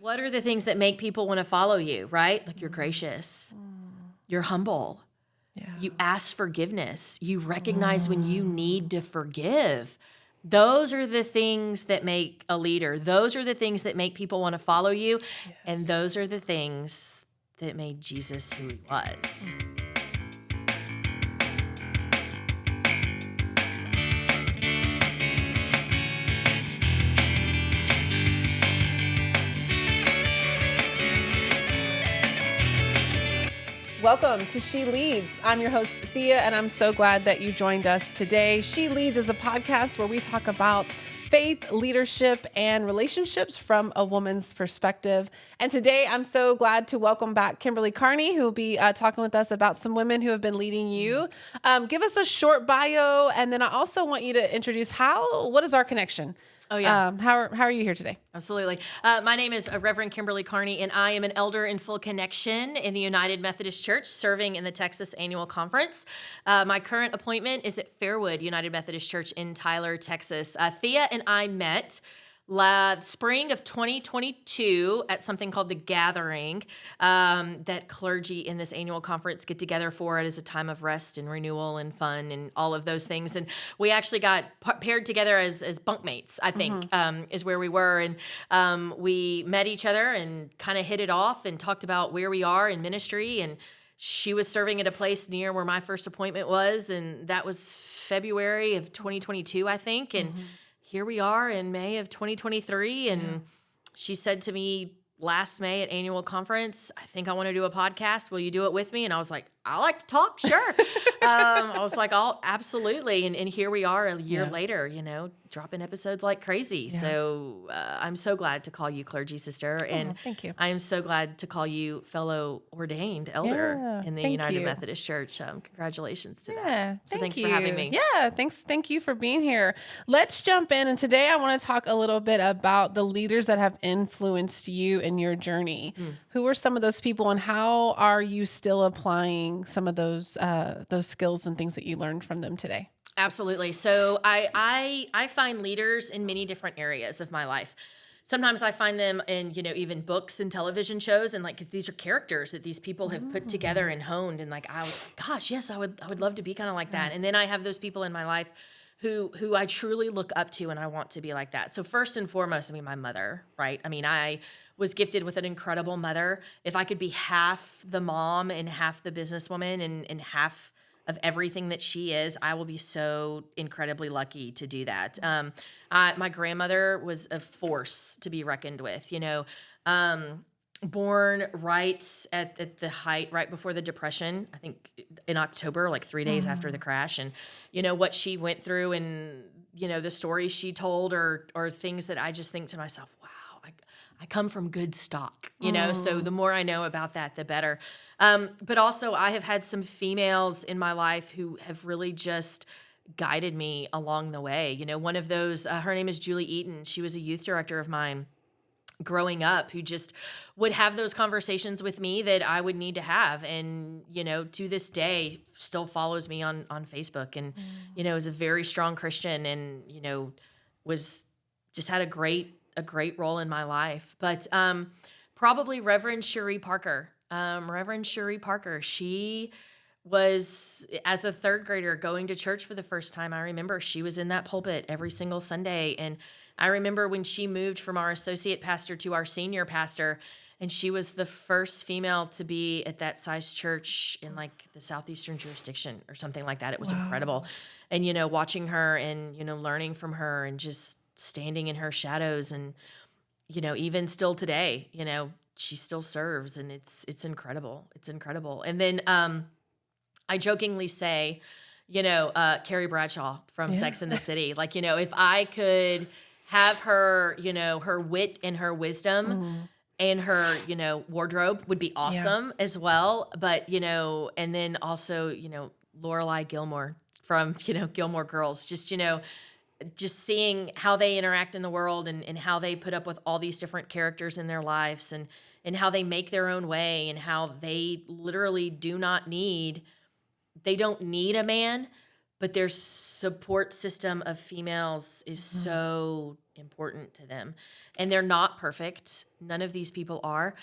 What are the things that make people want to follow you, right? Like you're gracious, you're humble, you ask forgiveness, you recognize when you need to forgive. Those are the things that make a leader. Those are the things that make people want to follow you. Yes. And those are the things that made Jesus who he was. Welcome to She Leads. I'm your host, Thea, and I'm so glad that you joined us today. She Leads is a podcast where we talk about faith, leadership, and relationships from a woman's perspective. And today, I'm so glad to welcome back Kimberly Carney, who will be talking with us about some women who have been leading you. Give us a short bio, and then I also want you to introduce what is our connection? Oh, yeah. How are you here today? Absolutely. My name is Reverend Kimberly Carney, and I am an elder in full connection in the United Methodist Church, serving in the Texas Annual Conference. My current appointment is at Fairwood United Methodist Church in Tyler, Texas. Thea and I met spring of 2022 at something called The Gathering, that clergy in this annual conference get together for. It is a time of rest and renewal and fun and all of those things. And we actually got paired together as bunkmates, I think, is where we were. And we met each other and kind of hit it off and talked about where we are in ministry. And she was serving at a place near where my first appointment was. And that was February of 2022, I think. And here we are in May of 2023, and she said to me last May at annual conference, I think I want to do a podcast. Will you do it with me? And I was like, I like to talk. Sure. I was like, oh, absolutely. And here we are a year later, dropping episodes like crazy. Yeah. So I'm so glad to call you clergy sister. And thank you. I am so glad to call you fellow ordained elder in the United Methodist Church. Congratulations to that. So thanks for having me. Yeah, thanks. Thank you for being here. Let's jump in. And today I want to talk a little bit about the leaders that have influenced you in your journey. Who are some of those people, and how are you still applying some of those skills and things that you learned from them today? Absolutely. So I find leaders in many different areas of my life. Sometimes I find them in, even books and television shows, and because these are characters that these people have put together and honed, and I would love to be kind of like that. And then I have those people in my life who I truly look up to, and I want to be like that. So first and foremost, my mother, right? I was gifted with an incredible mother. If I could be half the mom and half the businesswoman and half of everything that she is, I will be so incredibly lucky to do that. My grandmother was a force to be reckoned with, born right at the height, right before the Depression, I think in October, like 3 days after the crash. And, what she went through and, the stories she told or things that I just think to myself, wow, I come from good stock, so the more I know about that, the better. But also I have had some females in my life who have really just guided me along the way. One of those, her name is Julie Eaton. She was a youth director of mine growing up, who just would have those conversations with me that I would need to have. And, to this day still follows me on Facebook, and, is a very strong Christian, and, was just had a great role in my life. But probably Reverend Cherie Parker. Reverend Cherie Parker, she was, as a third grader, going to church for the first time. I remember she was in that pulpit every single Sunday. And I remember when she moved from our associate pastor to our senior pastor, and she was the first female to be at that size church in the southeastern jurisdiction or something like that. It was incredible. And, watching her and, learning from her and just standing in her shadows, and, even still today, she still serves, and it's incredible. It's incredible. And then, I jokingly say, Carrie Bradshaw from Sex and the City. If I could have her, her wit and her wisdom and her, wardrobe would be awesome as well. But, and then also, Lorelai Gilmore from, Gilmore Girls, just seeing how they interact in the world, and how they put up with all these different characters in their lives, and how they make their own way, and how they literally they don't need a man, but their support system of females is so important to them. And they're not perfect. None of these people are.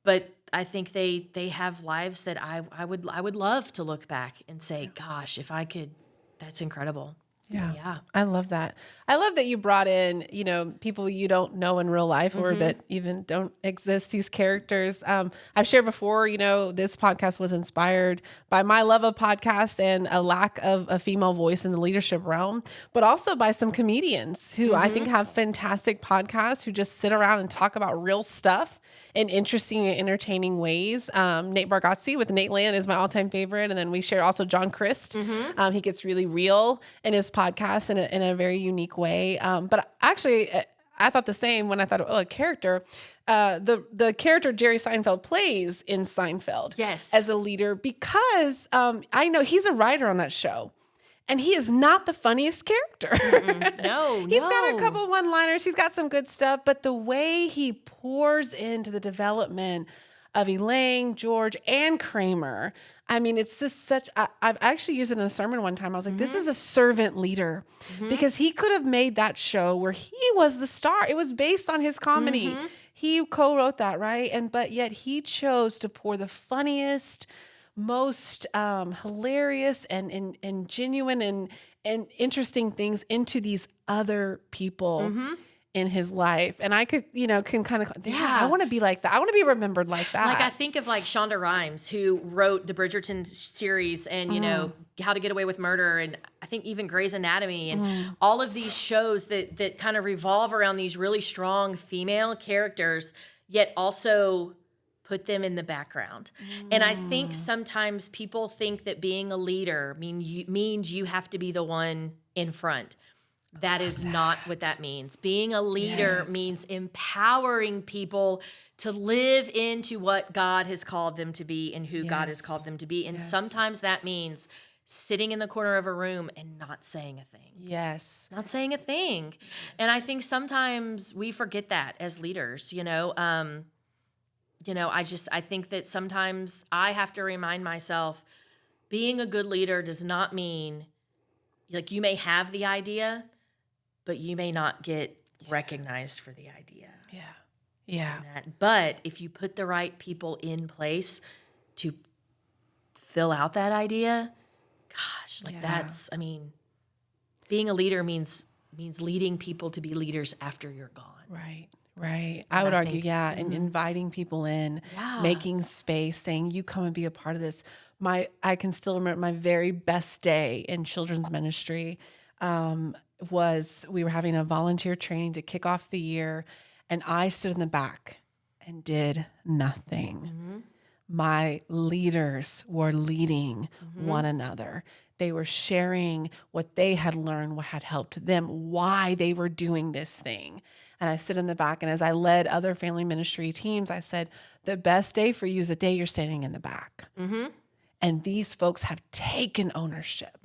But I think they have lives that I would love to look back and say, gosh, if I could, that's incredible. Yeah. So, yeah. I love that. I love that you brought in, people you don't know in real life or that even don't exist, these characters. I've shared before, this podcast was inspired by my love of podcasts and a lack of a female voice in the leadership realm, but also by some comedians who I think have fantastic podcasts who just sit around and talk about real stuff in interesting and entertaining ways. Nate Bargatze with Nate Land is my all-time favorite. And then we share also John Christ. He gets really real in his podcast in a very unique way. But actually, I thought the same when I thought, a character. The character Jerry Seinfeld plays in Seinfeld Yes. as a leader because I know he's a writer on that show. And he is not the funniest character. No, He's got a couple one-liners. He's got some good stuff. But the way he pours into the development of Elaine, George, and Kramer, I mean, it's just I've actually used it in a sermon one time. I was like, this is a servant leader. Because he could have made that show where he was the star. It was based on his comedy. He co-wrote that, right? But yet he chose to pour the funniest, most hilarious and genuine and interesting things into these other people in his life. And I could, can kind of, I want to be like that. I want to be remembered like that. Like I think of like Shonda Rhimes, who wrote the Bridgerton series and, How to Get Away with Murder. And I think even Grey's Anatomy and all of these shows that kind of revolve around these really strong female characters, yet also put them in the background. And I think sometimes people think that being a leader means you have to be the one in front. That is not what that means. Being a leader means empowering people to live into what God has called them to be and who God has called them to be. And sometimes that means sitting in the corner of a room and not saying a thing. Yes. Not saying a thing. And I think sometimes we forget that as leaders, I think that sometimes I have to remind myself being a good leader does not mean like you may have the idea, but you may not get recognized for the idea. Yeah. Yeah. But if you put the right people in place to fill out that idea, gosh, being a leader means leading people to be leaders after you're gone. Right. I would argue, and inviting people in, making space, saying, you come and be a part of this. I can still remember my very best day in children's ministry was we were having a volunteer training to kick off the year, and I stood in the back and did nothing. My leaders were leading one another. They were sharing what they had learned, what had helped them, why they were doing this thing. And I stood in the back, and as I led other family ministry teams, I said, the best day for you is the day you're standing in the back. And these folks have taken ownership.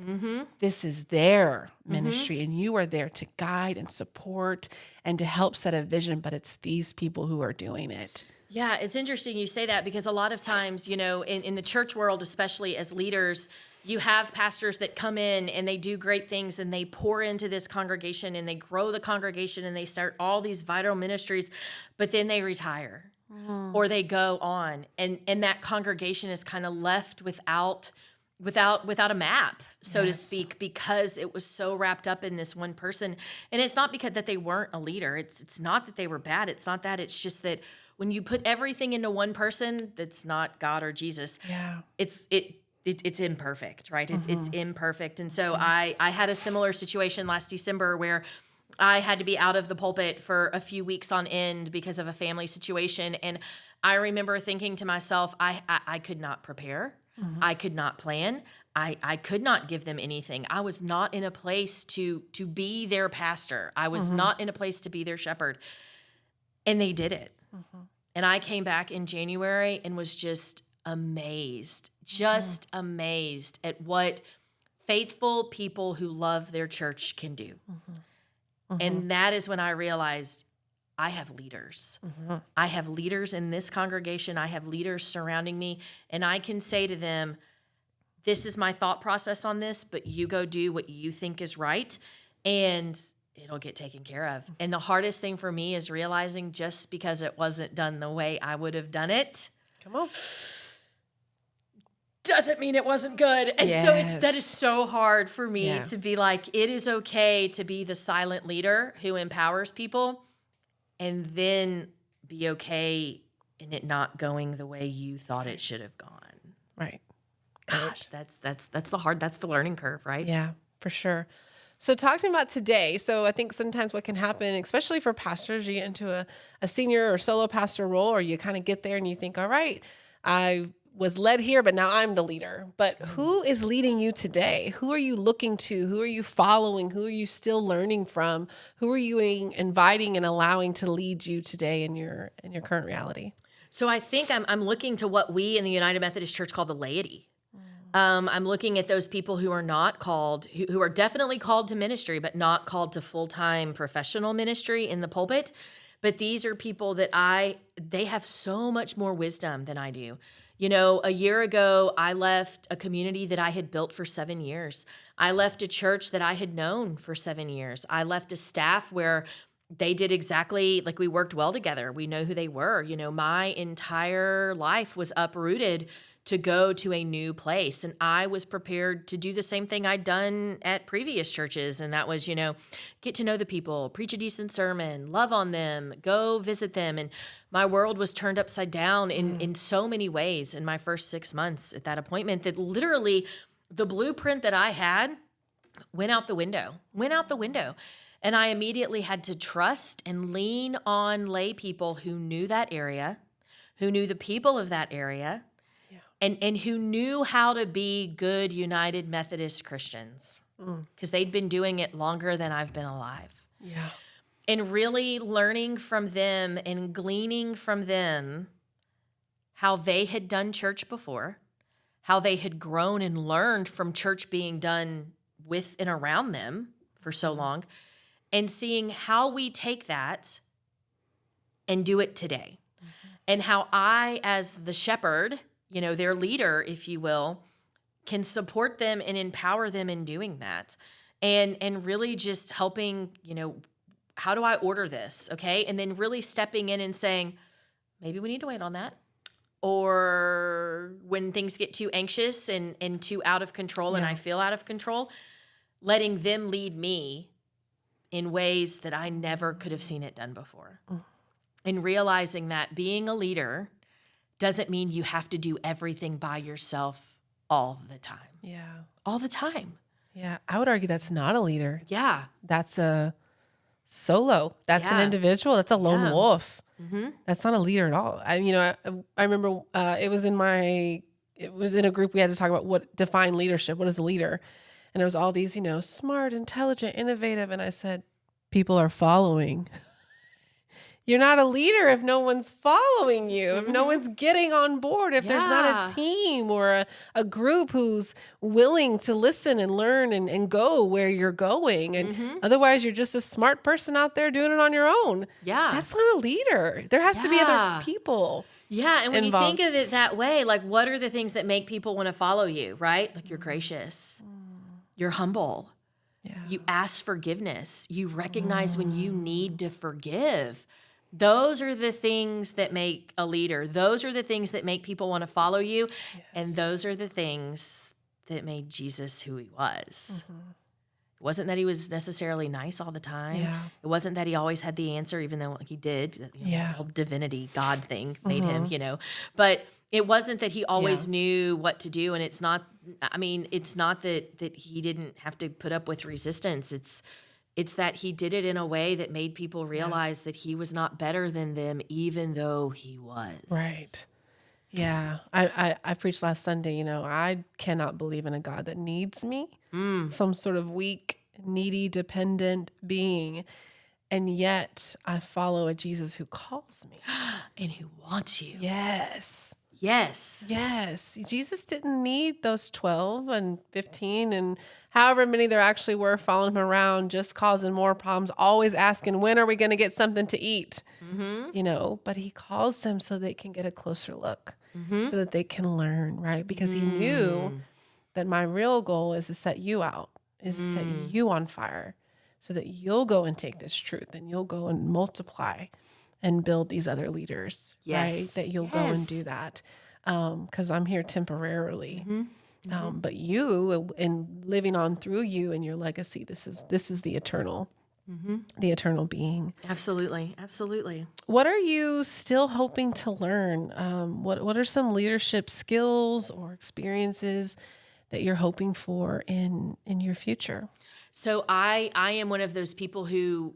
This is their ministry, and you are there to guide and support and to help set a vision, but it's these people who are doing it. Yeah, it's interesting you say that because a lot of times, in the church world, especially as leaders, you have pastors that come in and they do great things and they pour into this congregation and they grow the congregation and they start all these vital ministries, but then they retire or they go on and that congregation is kind of left without a map, so to speak, because it was so wrapped up in this one person. And it's not because that they weren't a leader. It's not that they were bad. It's not that. It's just that when you put everything into one person that's not God or Jesus, it's imperfect, right? It's imperfect. And so I had a similar situation last December where I had to be out of the pulpit for a few weeks on end because of a family situation. And I remember thinking to myself, I could not prepare. I could not plan. I could not give them anything. I was not in a place to be their pastor. I was not in a place to be their shepherd. And they did it. And I came back in January and was just amazed at what faithful people who love their church can do. And that is when I realized I have leaders. I have leaders in this congregation. I have leaders surrounding me. And I can say to them, this is my thought process on this, but you go do what you think is right. And it'll get taken care of. And the hardest thing for me is realizing just because it wasn't done the way I would have done it, Come on. doesn't mean it wasn't good. And so that is so hard for me to be like, it is okay to be the silent leader who empowers people, and then be okay in it not going the way you thought it should have gone. Right. Gosh, that's the learning curve, right? Yeah, for sure. So talk to me about today. So I think sometimes what can happen, especially for pastors, you get into a senior or solo pastor role, or you kind of get there and you think, all right, I was led here, but now I'm the leader. But who is leading you today? Who are you looking to? Who are you following? Who are you still learning from? Who are you inviting and allowing to lead you today in your current reality? So I think I'm looking to what we in the United Methodist Church call the laity. I'm looking at those people who are not called, who are definitely called to ministry, but not called to full-time professional ministry in the pulpit. But these are people that they have so much more wisdom than I do. You know, a year ago, I left a community that I had built for 7 years. I left a church that I had known for 7 years. I left a staff where they did exactly, like, we worked well together. We know who they were. You know, my entire life was uprooted to go to a new place. And I was prepared to do the same thing I'd done at previous churches. And that was, you know, get to know the people, preach a decent sermon, love on them, go visit them. And my world was turned upside down in so many ways in my first 6 months at that appointment, that literally the blueprint that I had went out the window. And I immediately had to trust and lean on lay people who knew that area, who knew the people of that area, and who knew how to be good United Methodist Christians, because they'd been doing it longer than I've been alive. Yeah. And really learning from them and gleaning from them how they had done church before, how they had grown and learned from church being done with and around them for so long, and seeing how we take that and do it today. And how I, as the shepherd, you know, their leader, if you will, can support them and empower them in doing that. And really just helping, you know, how do I order this? Okay. And then really stepping in and saying, maybe we need to wait on that. Or when things get too anxious and too out of control, and I feel out of control, letting them lead me in ways that I never could have seen it done before. And realizing that being a leader doesn't mean you have to do everything by yourself all the time. Yeah. All the time. Yeah. I would argue that's not a leader. Yeah. That's a solo. That's an individual. That's a lone wolf. That's not a leader at all. I remember it was in a group we had to talk about what define leadership. What is a leader? And there was all these, smart, intelligent, innovative. And I said, people are following. You're not a leader if no one's following you, if no one's getting on board, if there's not a team or a group who's willing to listen and learn and go where you're going. And otherwise, you're just a smart person out there doing it on your own. Yeah. That's not a leader. There has to be other people. Yeah, and when involved. you think of it that way, like, what are the things that make people want to follow you, right? Like, you're gracious, you're humble, you ask forgiveness, you recognize when you need to forgive. Those are the things that make a leader. Those are the things that make people want to follow you. Yes. And those are the things that made Jesus who he was. It wasn't that he was necessarily nice all the time. Yeah. It wasn't that he always had the answer, even though he did. The whole divinity, God thing made him, But it wasn't that he always knew what to do. And it's not that he didn't have to put up with resistance. It's that he did it in a way that made people realize that he was not better than them, even though he was. Right. Yeah. I preached last Sunday, I cannot believe in a God that needs me, some sort of weak, needy, dependent being. And yet I follow a Jesus who calls me. And who wants you. Yes. Yes. Yes. Jesus didn't need those 12 and 15 and however many there actually were following him around, just causing more problems, always asking, when are we going to get something to eat? But he calls them so they can get a closer look, so that they can learn, right? Because he knew that my real goal is to set you out, is to set you on fire, so that you'll go and take this truth and you'll go and multiply and build these other leaders, right? That you'll go and do that. Because I'm here temporarily. But you, and living on through you and your legacy, this is the eternal, the eternal being. Absolutely. Absolutely. What are you still hoping to learn? What are some leadership skills or experiences that you're hoping for in your future? So I am one of those people who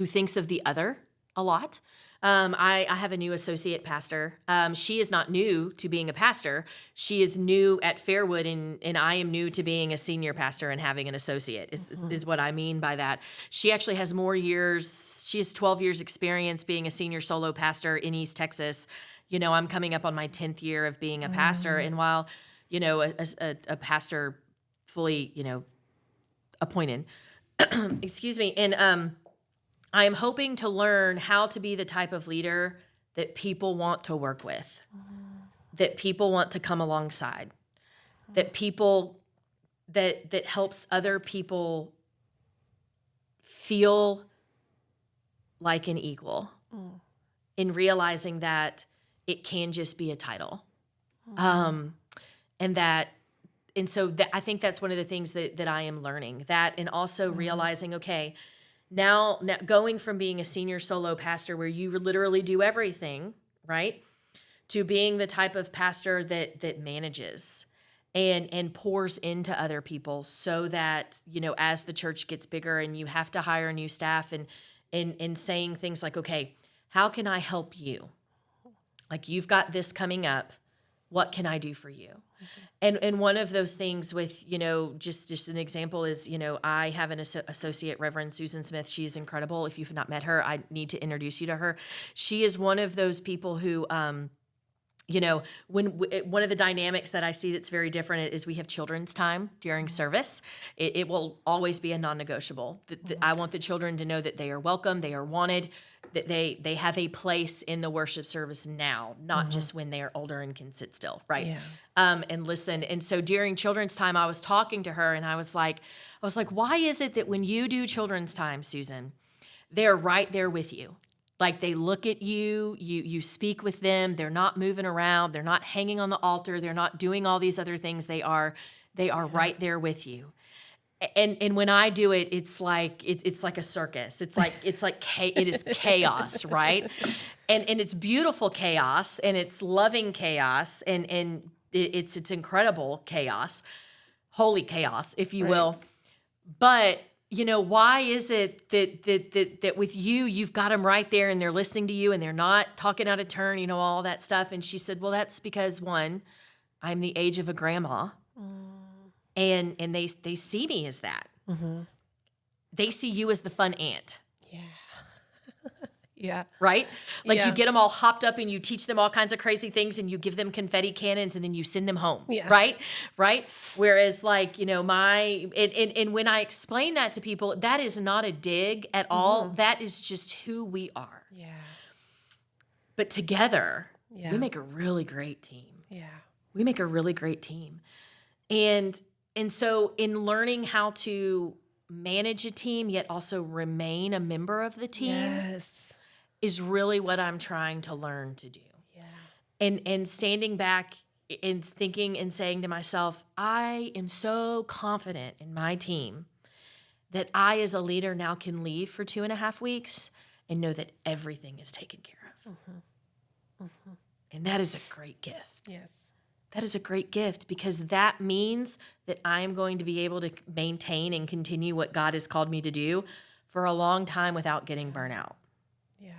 thinks of the other a lot. I have a new associate pastor. She is not new to being a pastor. She is new at Fairwood, and I am new to being a senior pastor and having an associate is what I mean by that. She actually has more years. She has 12 years experience being a senior solo pastor in East Texas. I'm coming up on my 10th year of being a pastor. And while, a pastor fully, appointed, excuse me. And, I am hoping to learn how to be the type of leader that people want to work with, that people want to come alongside, that helps other people feel like an equal in realizing that it can just be a title. And so I think that's one of the things that I am learning, that, and also realizing, okay, Now, going from being a senior solo pastor where you literally do everything, right, to being the type of pastor that manages and pours into other people so that, as the church gets bigger and you have to hire new staff and saying things like, okay, how can I help you? Like, you've got this coming up. What can I do for you? And one of those things with, just an example is, I have an associate, Reverend Susan Smith. She's incredible. If you've not met her, I need to introduce you to her. She is one of those people who, one of the dynamics that I see that's very different is we have children's time during service. It will always be a non-negotiable. I want the children to know that they are welcome, they are wanted, that they have a place in the worship service now, not just when they are older and can sit still, right? Yeah. And listen. And so during children's time, I was talking to her and I was like, why is it that when you do children's time, Susan, they're right there with you? Like, they look at you, you speak with them, they're not moving around, they're not hanging on the altar, they're not doing all these other things, they are right there with you. And when I do it, it's like a circus. It is chaos, right? And it's beautiful chaos, and it's loving chaos, and it's incredible chaos, holy chaos, if you will. But why is it that with you've got them right there and they're listening to you and they're not talking out of turn, all that stuff? And she said, well, that's because, one, I'm the age of a grandma. And they see me as that. Mm-hmm. They see you as the fun aunt. Yeah. Yeah. Right? Like, you get them all hopped up and you teach them all kinds of crazy things and you give them confetti cannons and then you send them home. Yeah. Right? Whereas, like, and when I explain that to people, that is not a dig at all. That is just who we are. Yeah. But together, we make a really great team. Yeah. We make a really great team. And so in learning how to manage a team, yet also remain a member of the team is really what I'm trying to learn to do. Yeah. And standing back and thinking and saying to myself, I am so confident in my team that I, as a leader, now can leave for 2.5 weeks and know that everything is taken care of. Mm-hmm. Mm-hmm. And that is a great gift. Yes. That is a great gift, because that means that I am going to be able to maintain and continue what God has called me to do for a long time without getting burnt out. Yeah.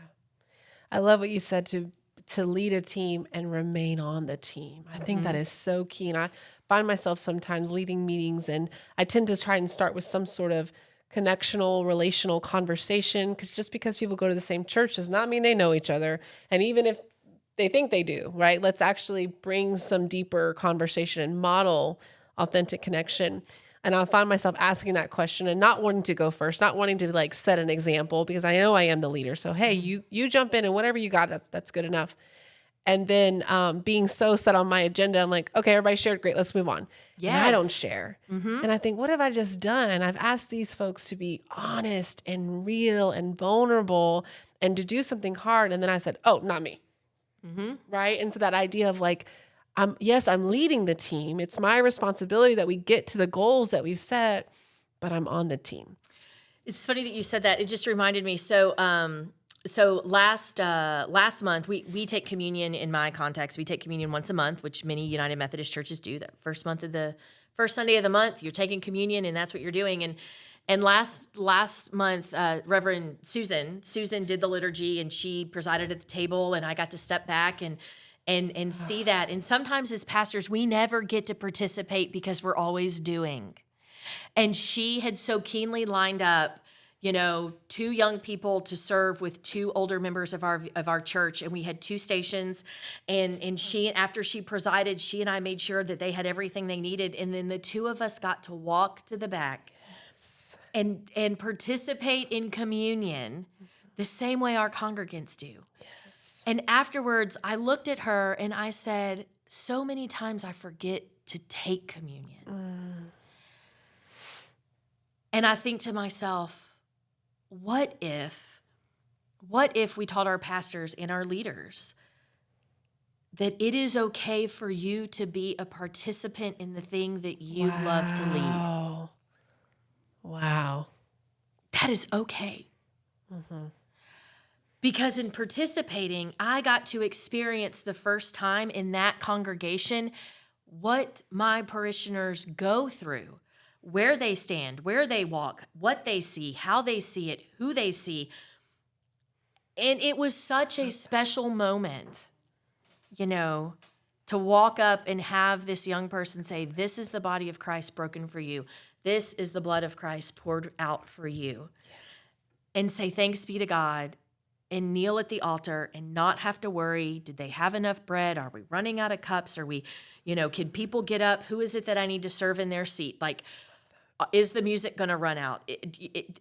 I love what you said, to lead a team and remain on the team. I think that is so key. And I find myself sometimes leading meetings, and I tend to try and start with some sort of connectional, relational conversation, because just because people go to the same church does not mean they know each other. And even if they think they do, right? Let's actually bring some deeper conversation and model authentic connection. And I find myself asking that question and not wanting to go first, not wanting to like set an example, because I know I am the leader. So, hey, you jump in and whatever you got, that's good enough. And then being so set on my agenda, I'm like, okay, everybody shared, great, let's move on. And I don't Yes. share. And I think, what have I just done? I've asked these folks to be honest and real and vulnerable and to do something hard. And then I said, oh, not me. Right. And so that idea of like, I'm leading the team. It's my responsibility that we get to the goals that we've set, but I'm on the team. It's funny that you said that. It just reminded me. So last month we take communion in my context. We take communion once a month, which many United Methodist churches do. That first Sunday of the month, you're taking communion, and that's what you're doing. And last month, Reverend Susan did the liturgy, and she presided at the table, and I got to step back and see that. And sometimes as pastors, we never get to participate because we're always doing. And she had so keenly lined up, two young people to serve with two older members of our church, and we had two stations. And she, after she presided, she and I made sure that they had everything they needed, and then the two of us got to walk to the back and participate in communion the same way our congregants do. Yes. And afterwards, I looked at her and I said, so many times I forget to take communion. And I think to myself, what if we taught our pastors and our leaders that it is okay for you to be a participant in the thing that you love to lead? Wow. That is okay. Because in participating, I got to experience the first time in that congregation what my parishioners go through, where they stand, where they walk, what they see, how they see it, who they see. And it was such a special moment, to walk up and have this young person say, this is the body of Christ broken for you. This is the blood of Christ poured out for you. And say, thanks be to God, and kneel at the altar and not have to worry, did they have enough bread? Are we running out of cups? Are we, can people get up? Who is it that I need to serve in their seat? Like, is the music going to run out? It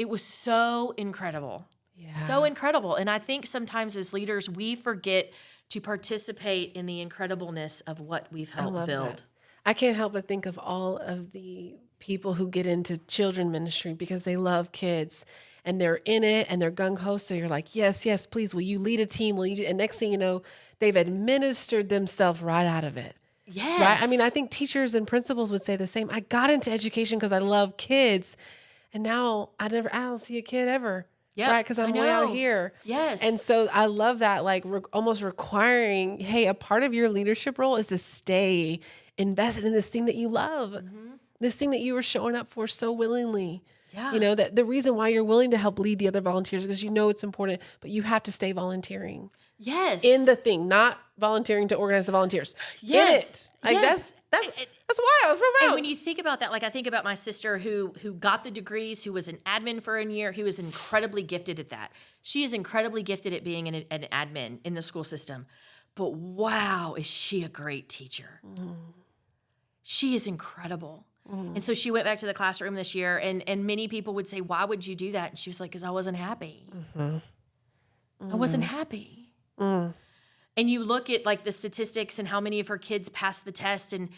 was so incredible. Yeah. So incredible. And I think sometimes as leaders, we forget to participate in the incredibleness of what we've helped build. That. I can't help but think of all of the people who get into children ministry because they love kids and they're in it and they're gung-ho. So you're like, yes, please, will you lead a team? Will you do? And next thing you know, they've administered themselves right out of it. Yes. Right? I mean, I think teachers and principals would say the same. I got into education because I love kids. And now I don't see a kid ever. Yep, right? Because I'm way out here. Yes. And so I love that, like almost requiring, hey, a part of your leadership role is to stay invested in this thing that you love, this thing that you were showing up for so willingly. Yeah. That the reason why you're willing to help lead the other volunteers is because it's important, but you have to stay volunteering. Yes. In the thing, not volunteering to organize the volunteers. Yes. In it. Like yes. That's why I was profound. And when you think about that, like I think about my sister who got the degrees, who was an admin for a year, who is incredibly gifted at that. She is incredibly gifted at being an admin in the school system. But wow, is she a great teacher. She is incredible. And so she went back to the classroom this year, and many people would say, why would you do that? And she was like, because I wasn't happy. I wasn't happy. And you look at like the statistics and how many of her kids passed the test and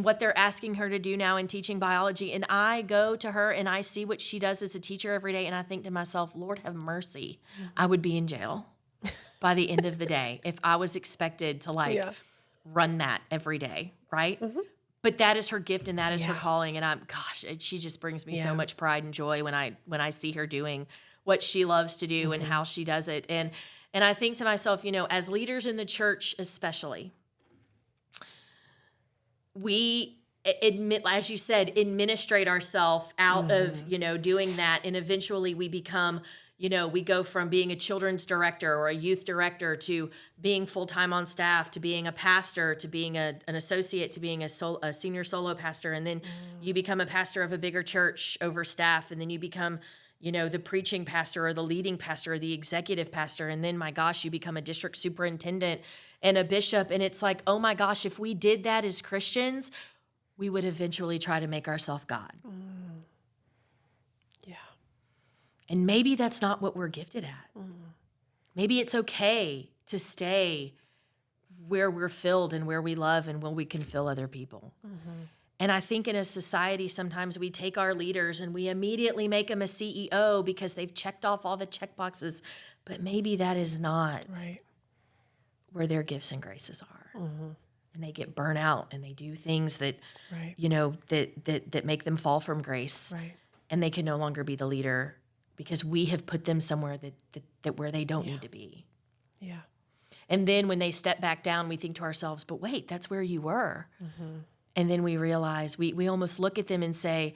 what they're asking her to do now in teaching biology. And I go to her and I see what she does as a teacher every day. And I think to myself, Lord have mercy. I would be in jail by the end of the day if I was expected to run that every day. Right. But that is her gift and that is her calling. And she just brings me so much pride and joy when I see her doing what she loves to do and how she does it. And I think to myself, as leaders in the church especially, we as you said, administrate ourselves out of, doing that. And eventually we become, we go from being a children's director or a youth director to being full-time on staff, to being a pastor, to being an associate, to being a senior solo pastor. And then you become a pastor of a bigger church over staff. And then you become the preaching pastor or the leading pastor or the executive pastor. And then, my gosh, you become a district superintendent and a bishop. And it's like, oh my gosh, if we did that as Christians, we would eventually try to make ourselves God. And maybe that's not what we're gifted at. Maybe it's okay to stay where we're filled and where we love and where we can fill other people. And I think in a society, sometimes we take our leaders and we immediately make them a CEO because they've checked off all the check boxes, but maybe that is not where their gifts and graces are. And they get burnt out and they do things that, you know, that make them fall from grace. And they can no longer be the leader because we have put them somewhere that where they don't need to be. And then when they step back down, we think to ourselves, but wait, that's where you were. And then we realize, we almost look at them and say,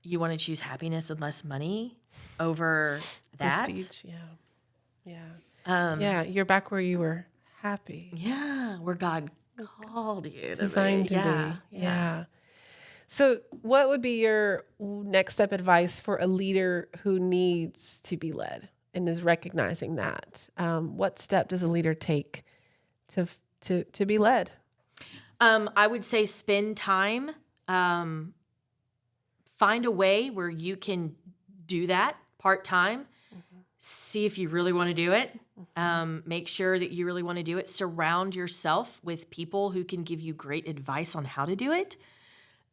you want to choose happiness and less money over that? Prestige, yeah. You're back where you were happy. Yeah, where God called you to Designed be. to be. Yeah. So what would be your next step advice for a leader who needs to be led and is recognizing that? What step does a leader take to be led? I would say spend time, find a way where you can do that part-time. See if you really want to do it. Make sure that you really want to do it. Surround yourself with people who can give you great advice on how to do it.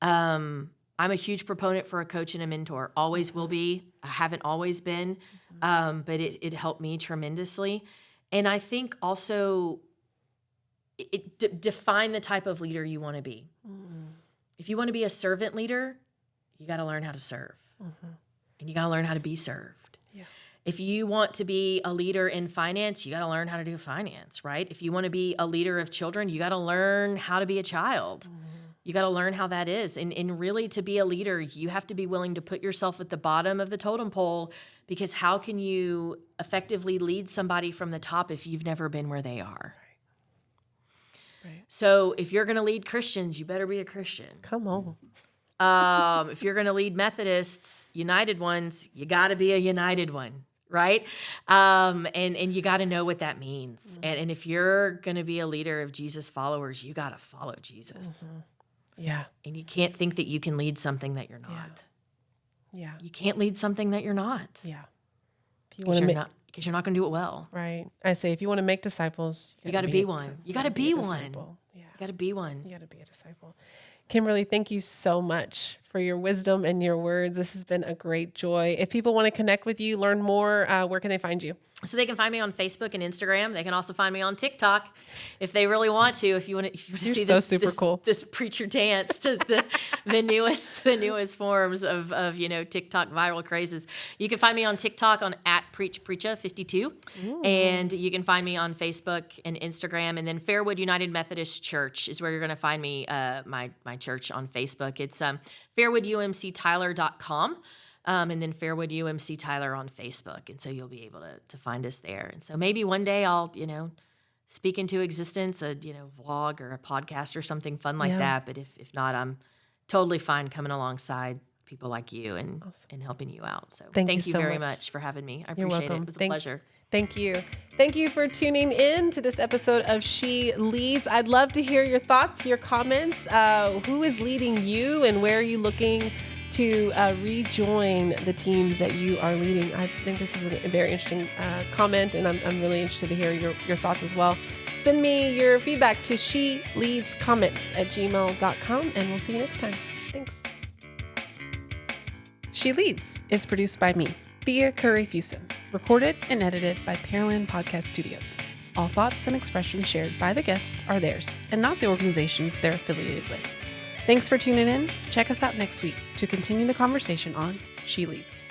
I'm a huge proponent for a coach and a mentor. Always will be. I haven't always been, but it helped me tremendously. And I think also define the type of leader you want to be. If you want to be a servant leader, you got to learn how to serve. And you got to learn how to be served. If you want to be a leader in finance, you got to learn how to do finance, right? If you want to be a leader of children, you got to learn how to be a child. You got to learn how that is. And really, to be a leader, you have to be willing to put yourself at the bottom of the totem pole, because how can you effectively lead somebody from the top if you've never been where they are? So if you're going to lead Christians, you better be a Christian. Come on. If you're going to lead Methodists, United ones, you got to be a United one, right? And you got to know what that means. And if you're going to be a leader of Jesus followers, you got to follow Jesus. Yeah. And you can't think that you can lead something that you're not. You can't lead something that you're not. If you want to Because you're not going to do it well. Right. I say, if you want to make disciples, you got to be one. You got to be one. Yeah. You got to be one. You got to be a disciple. Kimberly, thank you so much for your wisdom and your words. This has been a great joy. If people want to connect with you, learn more, where can they find you? So they can find me on Facebook and Instagram. They can also find me on TikTok if they really want to. If you want to see this preacher dance to the newest forms of TikTok viral crazes. You can find me on TikTok on @PreachPreacha52, and you can find me on Facebook and Instagram. And then Fairwood United Methodist Church is where you're going to find me. My church on Facebook. It's fairwoodumctyler.com. And then Fairwood UMC Tyler on Facebook. And so you'll be able to find us there. And so maybe one day I'll, speak into existence, a, vlog or a podcast or something fun like that. But if not, I'm totally fine coming alongside people like you and helping you out. So thank you so very much for having me. I appreciate it. It was a pleasure. Thank you. Thank you for tuning in to this episode of She Leads. I'd love to hear your thoughts, your comments. Who is leading you and where are you looking to rejoin the teams that you are leading? I think this is a very interesting comment, and I'm really interested to hear your thoughts as well. Send me your feedback to sheleadscomments@gmail.com, and we'll see you next time. Thanks. She Leads is produced by me, Thea Curry-Fuson, recorded and edited by Pearland Podcast Studios. All thoughts and expressions shared by the guest are theirs and not the organizations they're affiliated with. Thanks for tuning in. Check us out next week to continue the conversation on She Leads.